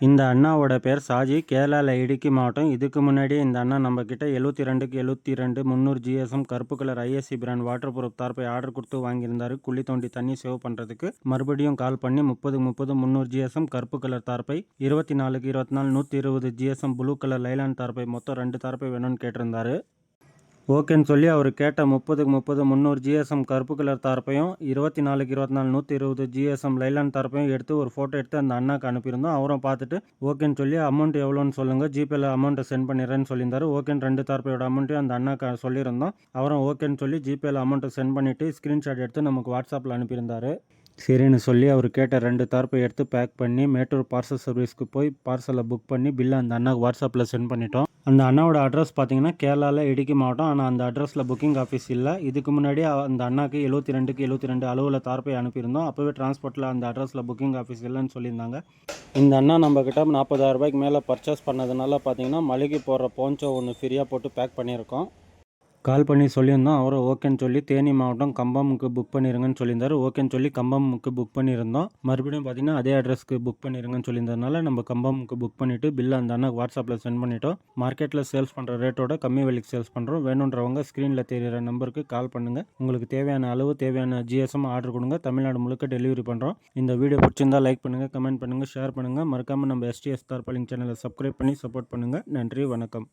இந்த அண்ணாவோட பேர் சாஜி. கேரளால இடுக்கி மாவட்டம். இதுக்கு முன்னாடியே இந்த அண்ணா நம்ம கிட்ட 72க்கு 72 300 ஜிஎஸ்எம் கருப்பு colour ISC brand waterproof தார்ப்பை ஆர்டர் கொடுத்து வாங்கியிருந்தாரு. குழி தோண்டி தண்ணி சேவ் பண்ணுறதுக்கு. மறுபடியும் கால் பண்ணி 30 300 ஜிஎஸ்எம் கருப்பு கலர் தார்ப்பை, 24க்கு 24 120 ஜிஎஸ்எம் ப்ளூ கலர் லைலான் தார்ப்பை, மொத்தம் 2 தார்ப்பை வேணும்னு கேட்டிருந்தாரு. ஓகேன்னு சொல்லி அவர் கேட்ட 30க்கு 300 ஜிஎஸ்எம் கருப்பு கலர் தார்ப்பையும், 24க்கு 24 120 ஜிஎஸ்எம் லைலான் தார்ப்பையும் எடுத்து ஒரு ஃபோட்டோ எடுத்து அந்த அண்ணாக்கு அனுப்பியிருந்தோம். அவரும் பார்த்துட்டு ஓகேன்னு சொல்லி அமௌண்ட் எவ்வளோன்னு சொல்லுங்கள், ஜிபேல அமௌண்ட்டை சென்ட் பண்ணிடுறேன்னு சொல்லியிருந்தாரு. ஓகேன்னு 2 தார்ப்பையோட அமௌண்ட்டையும் அந்த அண்ணாக்கு சொல்லியிருந்தோம். அவரும் ஓகேன்னு சொல்லி ஜிபேல அமௌண்ட்டை சென்ட் பண்ணிவிட்டு ஸ்க்ரீன்ஷாட் எடுத்து நமக்கு வாட்ஸ்அப்பில் அனுப்பியிருந்தார். சரின்னு சொல்லி அவர் கேட்ட 2 தார்ப்பை எடுத்து பேக் பண்ணி மேட்டூர் பார்சல் சர்வீஸ்க்கு போய் பார்சலை புக் பண்ணி பில்லை அந்த அண்ணாக்கு வாட்ஸ்அப்பில் சென்ட் பண்ணிட்டோம். அந்த அண்ணாவோட அட்ரஸ் பார்த்தீங்கன்னா கேரளாவில் இடுக்கி மாவட்டம். ஆனால் அந்த அட்ரஸில் புக்கிங் ஆஃபீஸ் இல்லை. இதுக்கு முன்னாடி அந்த அண்ணாக்கு 72க்கு 72 அளவில் தார்ப்பை அனுப்பியிருந்தோம். அப்போவே டிரான்ஸ்போர்ட்டில் அந்த அட்ரஸில் புக்கிங் ஆஃபீஸ் இல்லைன்னு சொல்லியிருந்தாங்க. இந்த அண்ணா நம்மக்கிட்ட 40,000 ரூபாய்க்கு மேலே பர்ச்சேஸ் பண்ணதுனால பார்த்தீங்கன்னா மளிகை போடுற போன்ச்சோ ஒன்று ஃப்ரீயாக போட்டு பேக் பண்ணியிருக்கோம். கால் பண்ணி சொல்லியிருந்தோம். அவரும் ஓகேன்னு சொல்லி தேனி மாவட்டம் கம்பமுக்கு புக் பண்ணிடுங்கன்னு சொல்லியிருந்தாரு. ஓகேன்னு சொல்லி கம்பமுக்கு புக் பண்ணியிருந்தோம். மறுபடியும் பார்த்தீங்கன்னா அதே அட்ரஸ்க்கு புக் பண்ணிடுங்கன்னு சொல்லியிருந்ததுனால நம்ம கம்பமுக்கு புக் பண்ணிவிட்டு பில்லை அந்த அண்ணாக்கு வாட்ஸ்அப்பில் சென்ட் பண்ணிட்டோம். மார்க்கெட்டில் சேல்ஸ் பண்ணுற ரேட்டோட கம்மி விலைக்கு சேல்ஸ் பண்ணுறோம். வேணுன்றவங்க ஸ்க்ரீனில் தெரிகிற நம்பருக்கு கால் பண்ணுங்கள். உங்களுக்கு தேவையான அளவு தேவையான ஜிஎஸ்எம் ஆர்டர் கொடுங்க. தமிழ்நாடு முழுக்க டெலிவரி பண்ணுறோம். இந்த வீடியோ பிடிச்சிருந்தால் லைக் பண்ணுங்கள், கமெண்ட் பண்ணுங்கள், ஷேர் பண்ணுங்கள். மறக்காமல் நம்ம எஸ்டிஎஸ் தார்பாலிங் சேனலை சப்ஸ்கிரைப் பண்ணி சப்போர்ட் பண்ணுங்கள். நன்றி, வணக்கம்.